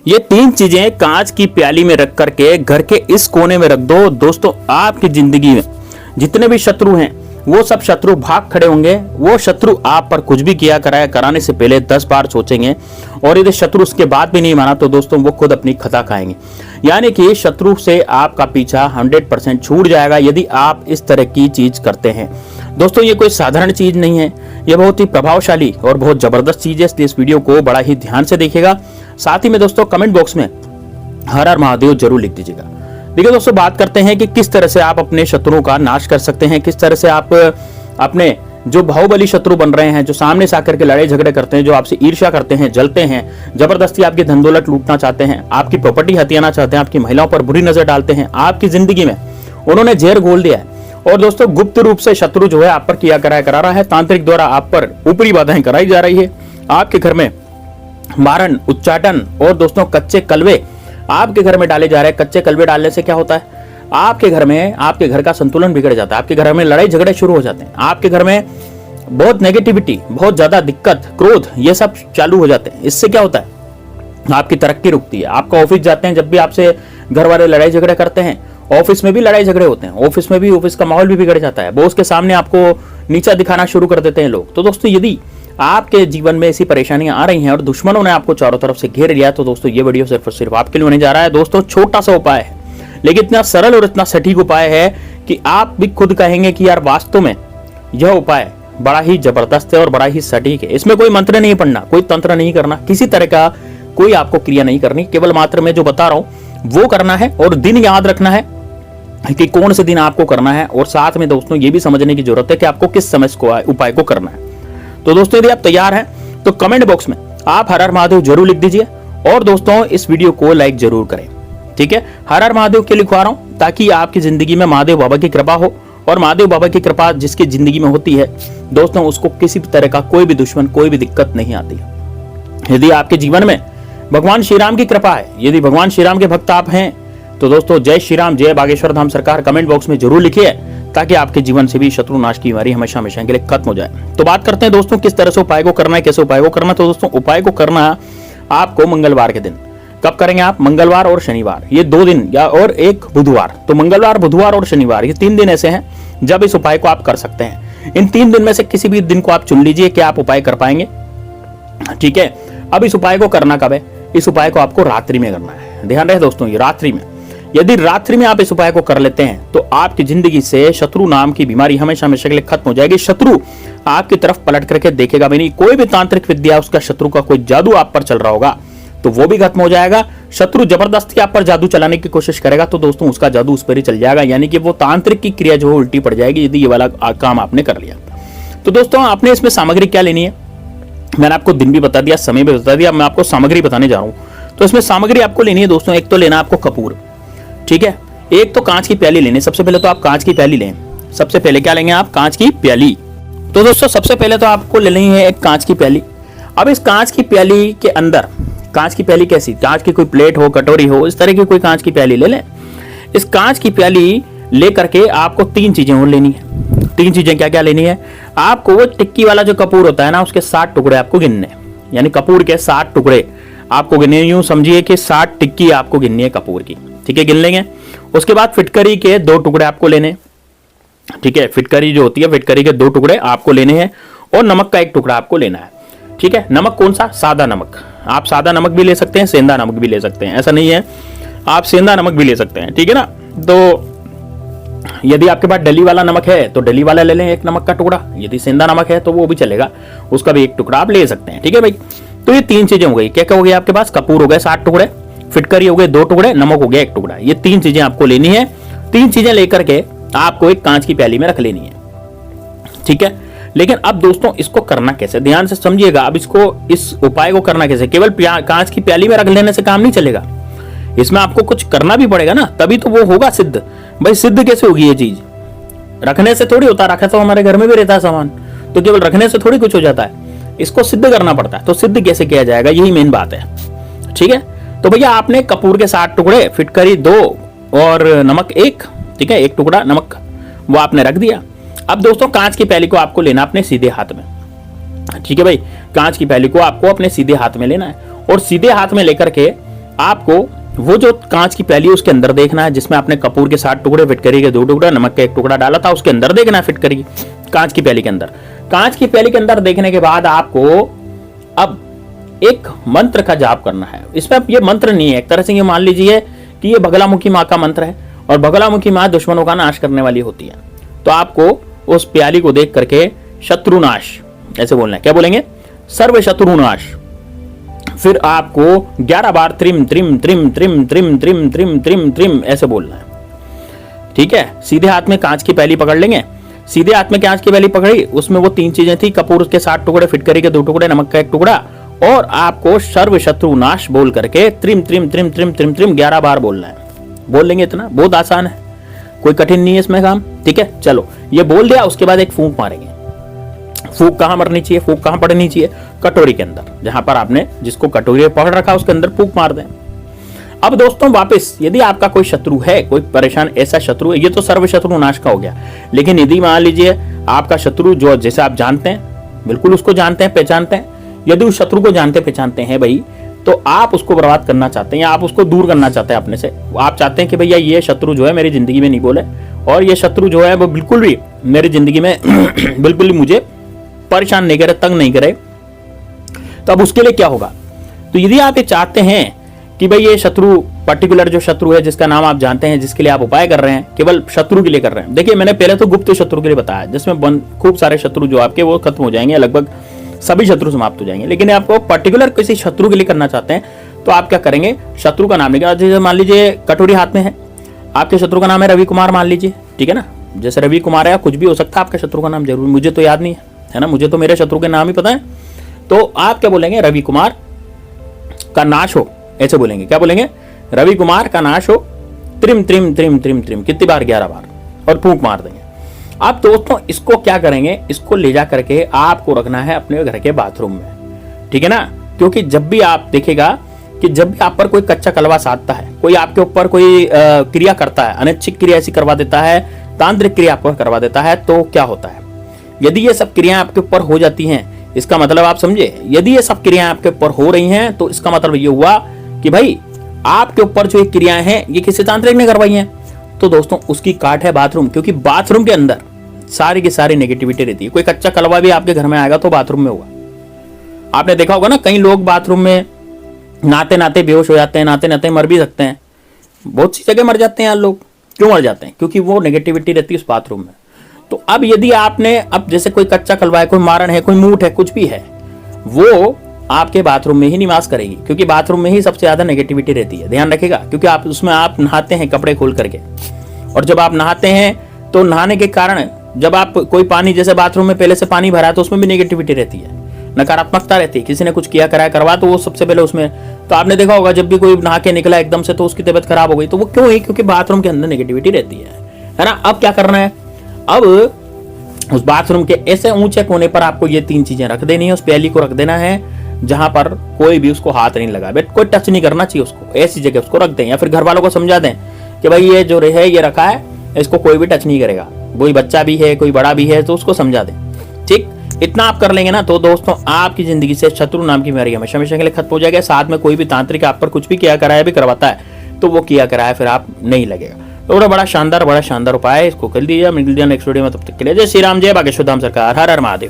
ये 3 चीजें कांच की प्याली में रख करके घर के इस कोने में रख दो दोस्तों, आपकी जिंदगी में जितने भी शत्रु हैं वो सब शत्रु भाग खड़े होंगे। वो शत्रु आप पर कुछ भी किया कराने से पहले 10 बार सोचेंगे, और यदि शत्रु उसके बाद भी नहीं माना तो दोस्तों वो खुद अपनी खता खाएंगे। यानी कि शत्रु से आपका पीछा 100% छूट जाएगा यदि आप इस तरह की चीज करते हैं। दोस्तों ये कोई साधारण चीज नहीं है, ये बहुत ही प्रभावशाली और बहुत जबरदस्त चीज है, इसलिए इस वीडियो को बड़ा ही ध्यान से देखिएगा। साथ ही में दोस्तों कमेंट बॉक्स में हर हर महादेव जरूर लिख दीजिएगा। देखिए दोस्तों, बात करते हैं कि किस तरह से आप अपने शत्रुओं का नाश कर सकते हैं, किस तरह से आप अपने जो बाहुबली शत्रु बन रहे हैं, जो सामने से आकर के लड़ाई झगड़े करते हैं, जो आपसे ईर्ष्या करते हैं, जलते हैं, जबरदस्ती आपकी धन दौलत लूटना चाहते हैं, आपकी प्रॉपर्टी हथियाना चाहते हैं, आपकी महिलाओं पर बुरी नजर डालते हैं, आपकी जिंदगी में उन्होंने जहर घोल दिया है। और दोस्तों गुप्त रूप से शत्रु जो है आप पर किया करा रहा है, तांत्रिक द्वारा आप पर ऊपरी बाधाएं कराई जा रही है। आपके घर में मारण, उच्चाटन और दोस्तों कच्चे कलवे आपके घर में डाले जा रहे हैं। कच्चे कलवे डालने से क्या होता है, आपके घर में आपके घर का संतुलन बिगड़ जाता है, आपके घर में लड़ाई झगड़े शुरू हो जाते हैं, आपके घर में बहुत नेगेटिविटी, बहुत ज्यादा दिक्कत, क्रोध, ये सब चालू हो जाते हैं। इससे क्या होता है, आपकी तरक्की रुकती है। आपका ऑफिस जाते हैं, जब भी आपसे घर वाले लड़ाई झगड़े करते हैं, ऑफिस में भी लड़ाई झगड़े होते हैं, ऑफिस में भी ऑफिस का माहौल भी बिगड़ जाता है, बॉस के सामने आपको नीचा दिखाना शुरू कर देते हैं लोग। तो दोस्तों यदि आपके जीवन में ऐसी परेशानियां आ रही हैं और दुश्मनों ने आपको चारों तरफ से घेर लिया, तो दोस्तों ये वीडियो सिर्फ और सिर्फ आपके लिए होने जा रहा है। दोस्तों छोटा सा उपाय है, लेकिन इतना सरल और इतना सटीक उपाय है कि आप भी खुद कहेंगे कि यार वास्तव में यह उपाय बड़ा ही जबरदस्त है और बड़ा ही सटीक है। इसमें कोई मंत्र नहीं पढ़ना, कोई तंत्र नहीं करना, किसी तरह का कोई आपको क्रिया नहीं करनी, केवल मात्र मैं जो बता रहा हूं वो करना है। और दिन याद रखना है कि कौन से दिन आपको करना है, और साथ में दोस्तों ये भी समझने की जरूरत है कि आपको किस समय को उपाय को करना है। तो दोस्तों यदि आप तैयार हैं तो कमेंट बॉक्स में आप हर हर महादेव जरूर लिख दीजिए, और दोस्तों इस वीडियो को लाइक जरूर करें। ठीक है, हर हर महादेव के लिखवा रहा हूं ताकि आपकी जिंदगी में महादेव बाबा की कृपा हो, और महादेव बाबा की कृपा जिसकी जिंदगी में होती है दोस्तों उसको किसी भी तरह का कोई भी दुश्मन, कोई भी दिक्कत नहीं आती। यदि आपके जीवन में भगवान श्री राम की कृपा है, यदि भगवान श्री राम के भक्त आप हैं, तो दोस्तों जय श्री राम, जय बागेश्वर धाम सरकार कमेंट बॉक्स में जरूर लिखिए, ताकि आपके जीवन से भी शत्रु नाश की बीमारी हमेशा हमेशा के लिए खत्म हो जाए। तो बात करते हैं दोस्तों किस तरह से उपाय को करना है, कैसे उपाय को करना। तो दोस्तों उपाय को करना आपको मंगलवार के दिन। कब करेंगे आप, मंगलवार और शनिवार, ये 2 दिन, या और एक बुधवार। तो मंगलवार, बुधवार और शनिवार, ये 3 दिन ऐसे हैं जब इस उपाय को आप कर सकते हैं। इन 3 दिन में से किसी भी दिन को आप चुन लीजिए कि आप उपाय कर पाएंगे। ठीक है, अब इस उपाय को करना कब है, इस उपाय को आपको रात्रि में करना है। ध्यान रहे दोस्तों, ये रात्रि में, यदि रात्रि में आप इस उपाय को कर लेते हैं तो आपकी जिंदगी से शत्रु नाम की बीमारी हमेशा हमेशा के लिए खत्म हो जाएगी। शत्रु आपकी तरफ पलट करके देखेगा भी नहीं। कोई भी तांत्रिक विद्या, उसका शत्रु का कोई जादू आप पर चल रहा होगा तो वो भी खत्म हो जाएगा। शत्रु जबरदस्ती आप पर जादू चलाने की कोशिश करेगा तो दोस्तों उसका जादू उस पर ही चल जाएगा, यानी कि वो तांत्रिक की क्रिया जो है उल्टी पड़ जाएगी यदि ये वाला काम आपने कर लिया। तो दोस्तों आपने इसमें सामग्री क्या लेनी है, मैंने आपको दिन भी बता दिया, समय भी बता दिया, मैं आपको सामग्री बताने जा रहा हूं। तो इसमें सामग्री आपको लेनी है दोस्तों, एक तो लेना आपको कपूर, ठीक है, एक तो कांच की प्याली लेनी। सबसे पहले तो आप कांच की प्याली लें। सबसे पहले क्या लेंगे आप, कांच की प्याली। तो दोस्तों सबसे पहले तो आपको लेनी है एक कांच की प्याली। अब इस कांच की प्याली के अंदर, कांच की प्याली कैसी, कांच की कोई प्लेट हो, कटोरी हो, इस तरह की कोई कांच की प्याली ले लें। इस कांच की प्याली लेकर के आपको 3 चीजें और लेनी है। 3 चीजें क्या क्या लेनी है, आपको वो टिक्की वाला जो कपूर होता है ना, उसके 60 टुकड़े आपको गिनने, यानी कपूर के 60 टुकड़े आपको गिनने। यूं समझिए कि 60 टिक्की आपको गिननी है कपूर की। ठीक है, गिन लेंगे। उसके बाद फिटकरी के 2 टुकड़े आपको लेने। ठीक है, फिटकरी जो होती है, फिटकरी के 2 टुकड़े आपको लेने हैं, और नमक का 1 टुकड़ा आपको लेना है। ठीक है, नमक कौन सा, सादा नमक। आप सादा नमक भी ले सकते हैं, सेंधा नमक भी ले सकते हैं, ऐसा नहीं है, आप सेंधा नमक भी ले सकते हैं। ठीक है ना, तो यदि आपके पास डली वाला नमक है तो डली वाला ले लें 1 नमक का टुकड़ा, यदि सेंधा नमक है तो वो भी चलेगा, उसका भी 1 टुकड़ा आप ले सकते हैं। ठीक है भाई, तो ये 3 चीजें हो गई। क्या क्या हो गई आपके पास, कपूर हो गए 60 टुकड़े, फिटकरी हो गए 2 टुकड़े, नमक हो गया 1 टुकड़ा। ये 3 चीजें आपको लेनी है। 3 चीजें लेकर के आपको एक कांच की प्याली में रख लेनी है। ठीक है, लेकिन अब दोस्तों इसको करना कैसे, ध्यान से समझिएगा। अब इसको, इस उपाय को करना कैसे, केवल कांच की प्याली में रख लेने से काम नहीं चलेगा, इसमें आपको कुछ करना भी पड़ेगा ना, तभी तो वो होगा सिद्ध। भाई सिद्ध कैसे होगी ये चीज, रखने से थोड़ी होता, रखा तो हमारे घर में भी रहता है सामान, तो केवल रखने से थोड़ी कुछ हो जाता है, इसको सिद्ध करना पड़ता है। तो सिद्ध कैसे किया जाएगा, यही मेन बात है। ठीक है, तो भैया आपने कपूर के 60 टुकड़े, फिटकरी 2 और नमक 1, ठीक है, 1 टुकड़ा नमक, वो आपने रख दिया। अब दोस्तों कांच की प्याली को आपको लेना अपने सीधे हाथ में। ठीक है भाई, कांच की प्याली को आपको अपने सीधे हाथ में लेना है, और सीधे हाथ में लेकर के आपको वो जो कांच की प्याली उसके अंदर देखना है, जिसमें आपने कपूर के 7 टुकड़े, फिटकरी के 2 टुकड़े, नमक का 1 टुकड़ा डाला था, उसके अंदर देखना है फिटकरी कांच की प्याली के अंदर। कांच की प्याली के अंदर देखने के बाद आपको अब एक मंत्र का जाप करना है। इसमें ये मंत्र नहीं है, एक तरह से ये मान लीजिए कि ये बगलामुखी माँ का मंत्र है, और बगलामुखी माँ दुश्मनों का नाश करने वाली होती है। तो आपको उस प्याली को देख करके शत्रुनाश ऐसे बोलना है। क्या बोलेंगे? सर्व शत्रुनाश। फिर आपको 11 बार त्रिम त्रिम त्रिम त्रिम त्रिम त्रिम त्रिम त्रिम त्रिम ऐसे बोलना है। ठीक है, सीधे हाथ में कांच की प्याली पकड़ लेंगे। सीधे हाथ में कांच की प्याली पकड़ी, उसमें वो 3 चीजें थी, कपूर के 7 टुकड़े, फिटकरी के 2 टुकड़े, नमक का 1 टुकड़ा, और आपको सर्व शत्रुनाश बोल करके त्रिम त्रिम त्रिम त्रिम त्रिम त्रिम 11 बार बोलना है। बोल लेंगे, इतना बहुत आसान है, कोई कठिन नहीं है इसमें काम। ठीक है, चलो ये बोल दिया, उसके बाद एक फूंक मारेंगे। फूंक कहां मरनी चाहिए, फूंक कहां पड़नी चाहिए? कटोरी के अंदर, जहां पर आपने जिसको कटोरी पकड़ रखा उसके अंदर फूंक मार दें। अब दोस्तों वापस, यदि आपका कोई शत्रु है, कोई परेशान ऐसा शत्रु है, ये तो सर्व शत्रु नाश का हो गया, लेकिन यदि मान लीजिए आपका शत्रु जो जैसे आप जानते हैं, बिल्कुल उसको जानते हैं, पहचानते हैं, यदि उस शत्रु को जानते पहचानते हैं भाई, तो आप उसको बर्बाद करना चाहते हैं या आप उसको दूर करना चाहते हैं अपने से। आप चाहते हैं कि भैया ये शत्रु जो है मेरी जिंदगी में नहीं बोले, और ये शत्रु जो है वो बिल्कुल भी मेरी जिंदगी में बिल्कुल भी मुझे परेशान नहीं करे, तंग नहीं करे। तो अब उसके लिए क्या होगा? तो यदि आप ये चाहते हैं कि भाई ये शत्रु पर्टिकुलर जो शत्रु है जिसका नाम आप जानते हैं, जिसके लिए आप उपाय कर रहे हैं, केवल शत्रु के लिए कर रहे हैं। देखिए, मैंने पहले तो गुप्त शत्रु के लिए बताया, जिसमें खूब सारे शत्रु जो आपके वो खत्म हो जाएंगे, लगभग सभी शत्रु समाप्त हो जाएंगे। लेकिन आपको पर्टिकुलर किसी शत्रु के लिए करना चाहते हैं, तो आप क्या करेंगे? शत्रु का नाम लेंगे। जैसे मान लीजिए कटोरी हाथ में है, आपके शत्रु का नाम है रवि कुमार मान लीजिए, ठीक है ना। जैसे रवि कुमार है, कुछ भी हो सकता है आपके शत्रु का नाम, जरूर मुझे तो याद नहीं है ना, मुझे तो मेरे शत्रु के नाम ही पता है। तो आप क्या बोलेंगे? रवि कुमार का नाश हो, ऐसे बोलेंगे। क्या बोलेंगे? रवि कुमार का नाश हो, त्रिम त्रिम त्रिम त्रिम त्रिम, कितनी बार? 11 बार, और फूंक मार देंगे। अब दोस्तों इसको क्या करेंगे? इसको ले जा करके आपको रखना है अपने घर के बाथरूम में, ठीक है ना। क्योंकि जब भी आप देखेगा कि जब भी आप पर कोई कच्चा कलवा साधता है, कोई आपके ऊपर कोई क्रिया करता है, अनैच्छिक क्रिया ऐसी करवा देता है, तांत्रिक क्रिया आपको करवा देता है, तो क्या होता है? यदि ये सब क्रियाएं आपके ऊपर हो जाती हैं, इसका मतलब आप समझे, यदि ये सब क्रियाएं आपके ऊपर हो रही हैं, तो इसका मतलब ये हुआ कि भाई आपके ऊपर जो क्रियाएं हैं ये किसी तांत्रिक ने करवाई हैं। तो दोस्तों उसकी काट है बाथरूम, क्योंकि बाथरूम के अंदर सारी की सारी नेगेटिविटी रहती है। कोई कच्चा कलवा भी आपके घर में आएगा तो बाथरूम में होगा। आपने देखा होगा ना, कई लोग बाथरूम में नहाते नहाते बेहोश हो जाते हैं, नहाते नहाते मर भी सकते हैं। बहुत सी जगह मर जाते हैं यार लोग। क्यों मर जाते हैं? क्योंकि वो नेगेटिविटी रहती है उस बाथरूम में। तो अब यदि आपने, अब जैसे कोई कच्चा कलवा है, कोई मारण है, कोई मूठ है, कुछ भी है, वो आपके बाथरूम में ही निवास करेगी, क्योंकि बाथरूम में ही सबसे ज्यादा नेगेटिविटी रहती है। ध्यान रखिएगा, क्योंकि आप उसमें आप नहाते हैं कपड़े खोल करके, और जब आप नहाते हैं तो नहाने के कारण जब आप कोई पानी, जैसे बाथरूम में पहले से पानी भरा है, तो उसमें भी नेगेटिविटी रहती है, नकारात्मकता रहती है। किसी ने कुछ किया कराया करवा, तो वो सबसे पहले उसमें, तो आपने देखा होगा जब भी कोई नहा के निकला एकदम से तो उसकी तबीयत खराब हो गई, तो वो क्यों है? क्योंकि बाथरूम के अंदर नेगेटिविटी रहती है ना। अब क्या करना है? अब उस बाथरूम के ऐसे ऊंचे कोने पर आपको ये 3 चीजें रख देनी है। उस प्याली को रख देना है जहां पर कोई भी उसको हाथ नहीं लगा, कोई टच नहीं करना चाहिए उसको। ऐसी जगह उसको रख दें, या फिर घर वालों को समझा दें कि भाई ये जो है ये रखा है, इसको कोई भी टच नहीं करेगा। कोई बच्चा भी है, कोई बड़ा भी है, तो उसको समझा दें। ठीक, इतना आप कर लेंगे ना, तो दोस्तों आपकी जिंदगी से शत्रु नाम की बीमारी हमेशा हमेशा के लिए खत्म हो जाएगा। साथ में कोई भी तांत्रिक आप पर कुछ भी किया कराया भी करवाता है, तो वो किया कराया फिर आप नहीं लगेगा। तो बड़ा शानदार उपाय है, इसको कर दीजिए। मिल दिया नेक्स्ट वीडियो में, तब तक के लिए जय श्री राम, जय बागेश्वर धाम सरकार, हर हर महादेव।